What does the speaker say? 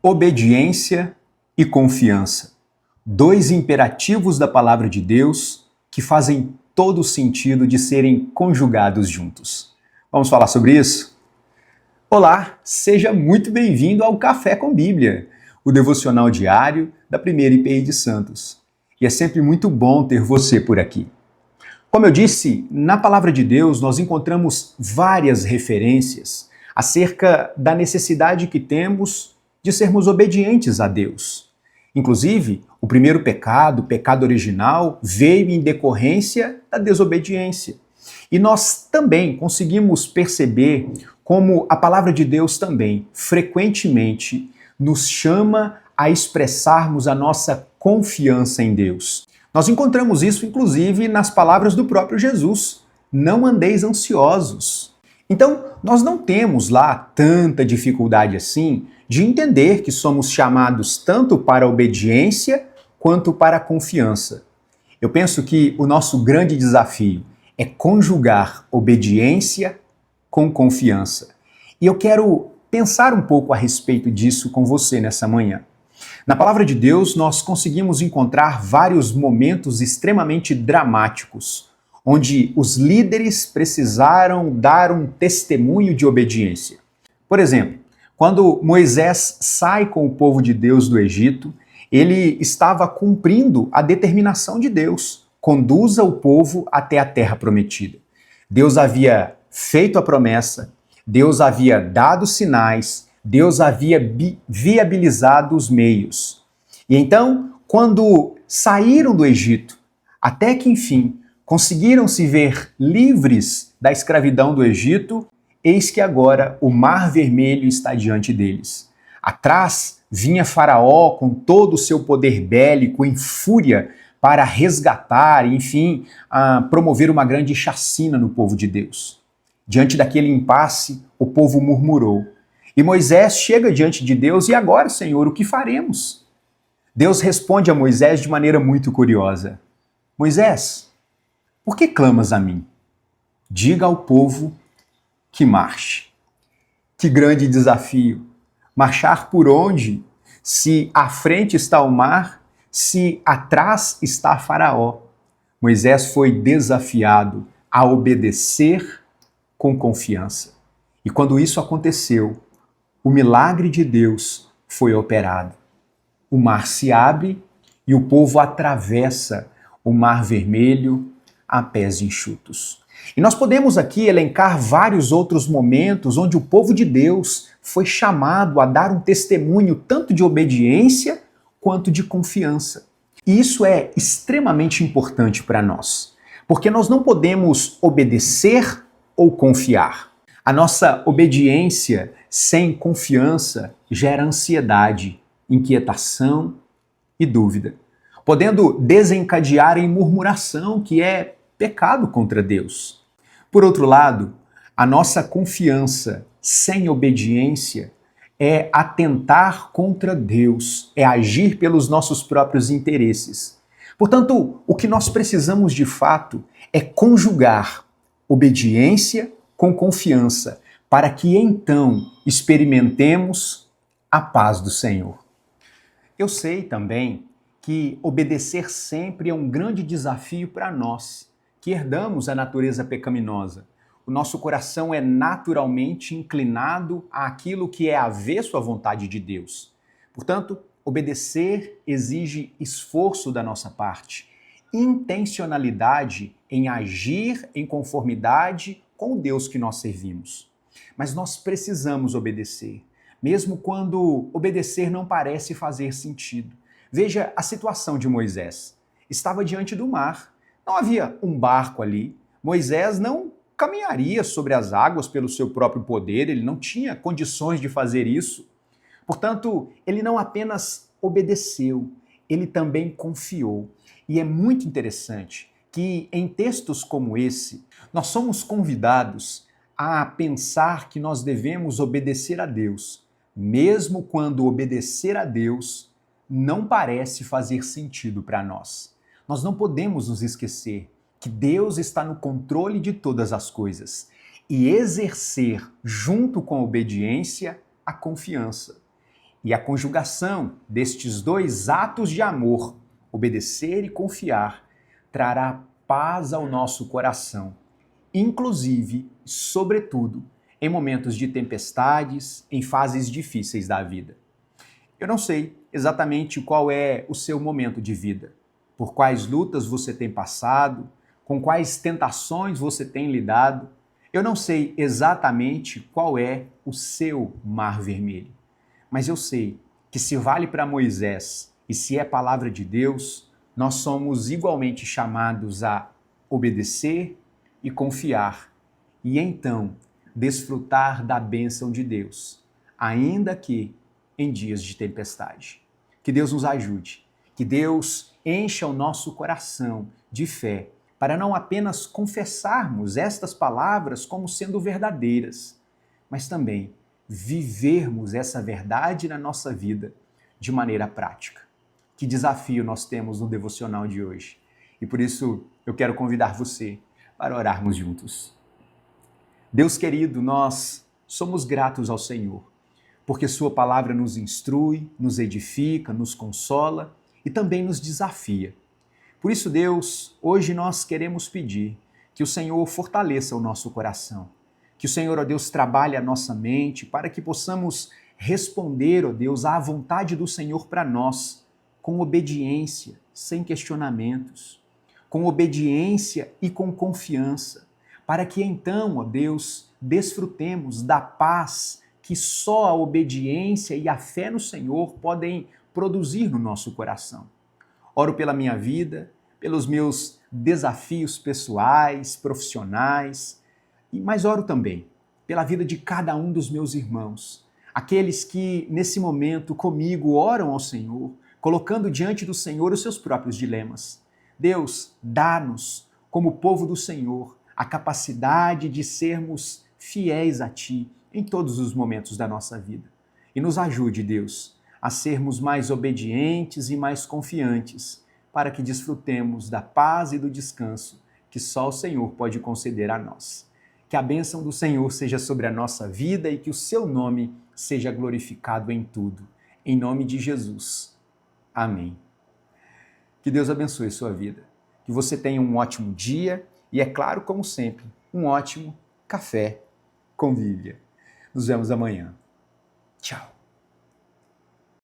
Obediência e confiança. Dois imperativos da palavra de Deus que fazem todo o sentido de serem conjugados juntos. Vamos falar sobre isso? Olá, seja muito bem-vindo ao Café com Bíblia, o devocional diário da primeira IPI de Santos. E é sempre muito bom ter você por aqui. Como eu disse, na palavra de Deus nós encontramos várias referências acerca da necessidade que temos de sermos obedientes a Deus. Inclusive, o primeiro pecado, o pecado original, veio em decorrência da desobediência. E nós também conseguimos perceber como a palavra de Deus também, frequentemente, nos chama a expressarmos a nossa confiança em Deus. Nós encontramos isso, inclusive, nas palavras do próprio Jesus. Não andeis ansiosos. Então, nós não temos lá tanta dificuldade assim de entender que somos chamados tanto para a obediência quanto para a confiança. Eu penso que o nosso grande desafio é conjugar obediência com confiança. E eu quero pensar um pouco a respeito disso com você nessa manhã. Na palavra de Deus, nós conseguimos encontrar vários momentos extremamente dramáticos, onde os líderes precisaram dar um testemunho de obediência. Por exemplo, quando Moisés sai com o povo de Deus do Egito, ele estava cumprindo a determinação de Deus: conduza o povo até a terra prometida. Deus havia feito a promessa, Deus havia dado sinais, Deus havia viabilizado os meios. E então, quando saíram do Egito, até que enfim conseguiram se ver livres da escravidão do Egito, eis que agora o Mar Vermelho está diante deles. Atrás vinha Faraó com todo o seu poder bélico em fúria para resgatar, enfim, promover uma grande chacina no povo de Deus. Diante daquele impasse, o povo murmurou. E Moisés chega diante de Deus: e agora, Senhor, o que faremos? Deus responde a Moisés de maneira muito curiosa: Moisés, por que clamas a mim? Diga ao povo que marche. Que grande desafio! Marchar por onde? Se à frente está o mar, se atrás está Faraó. Moisés foi desafiado a obedecer com confiança. E quando isso aconteceu, o milagre de Deus foi operado. O mar se abre e o povo atravessa o Mar Vermelho a pés enxutos. E nós podemos aqui elencar vários outros momentos onde o povo de Deus foi chamado a dar um testemunho tanto de obediência quanto de confiança. E isso é extremamente importante para nós, porque nós não podemos obedecer ou confiar. A nossa obediência sem confiança gera ansiedade, inquietação e dúvida, podendo desencadear em murmuração, que é pecado contra Deus. Por outro lado, a nossa confiança sem obediência é atentar contra Deus, é agir pelos nossos próprios interesses. Portanto, o que nós precisamos de fato é conjugar obediência com confiança, para que então experimentemos a paz do Senhor. Eu sei também que obedecer sempre é um grande desafio para nós, que herdamos a natureza pecaminosa. O nosso coração é naturalmente inclinado àquilo que é avesso à vontade de Deus. Portanto, obedecer exige esforço da nossa parte, intencionalidade em agir em conformidade com o Deus que nós servimos. Mas nós precisamos obedecer, mesmo quando obedecer não parece fazer sentido. Veja a situação de Moisés. Estava diante do mar. Não havia um barco ali. Moisés não caminharia sobre as águas pelo seu próprio poder, ele não tinha condições de fazer isso. Portanto, ele não apenas obedeceu, ele também confiou. E é muito interessante que em textos como esse, nós somos convidados a pensar que nós devemos obedecer a Deus, mesmo quando obedecer a Deus não parece fazer sentido para nós. Nós não podemos nos esquecer que Deus está no controle de todas as coisas e exercer, junto com a obediência, a confiança. E a conjugação destes dois atos de amor, obedecer e confiar, trará paz ao nosso coração, inclusive, sobretudo, em momentos de tempestades, em fases difíceis da vida. Eu não sei exatamente qual é o seu momento de vida, por quais lutas você tem passado, com quais tentações você tem lidado. Eu não sei exatamente qual é o seu mar vermelho, mas eu sei que se vale para Moisés e se é palavra de Deus, nós somos igualmente chamados a obedecer e confiar, e então desfrutar da bênção de Deus, ainda que em dias de tempestade. Que Deus nos ajude, que Deus encha o nosso coração de fé, para não apenas confessarmos estas palavras como sendo verdadeiras, mas também vivermos essa verdade na nossa vida de maneira prática. Que desafio nós temos no devocional de hoje. E por isso eu quero convidar você para orarmos juntos. Deus querido, nós somos gratos ao Senhor, porque Sua palavra nos instrui, nos edifica, nos consola e também nos desafia. Por isso, Deus, hoje nós queremos pedir que o Senhor fortaleça o nosso coração, que o Senhor, ó Deus, trabalhe a nossa mente para que possamos responder, ó Deus, à vontade do Senhor para nós, com obediência, sem questionamentos, com obediência e com confiança, para que então, ó Deus, desfrutemos da paz que só a obediência e a fé no Senhor podem produzir no nosso coração. Oro pela minha vida, pelos meus desafios pessoais, profissionais, mas oro também pela vida de cada um dos meus irmãos, aqueles que nesse momento comigo oram ao Senhor, colocando diante do Senhor os seus próprios dilemas. Deus, dá-nos, como povo do Senhor, a capacidade de sermos fiéis a Ti em todos os momentos da nossa vida. E nos ajude, Deus, a sermos mais obedientes e mais confiantes, para que desfrutemos da paz e do descanso que só o Senhor pode conceder a nós. Que a bênção do Senhor seja sobre a nossa vida e que o Seu nome seja glorificado em tudo. Em nome de Jesus. Amém. Que Deus abençoe sua vida. Que você tenha um ótimo dia e, é claro, como sempre, um ótimo café com Bíblia. Nos vemos amanhã. Tchau.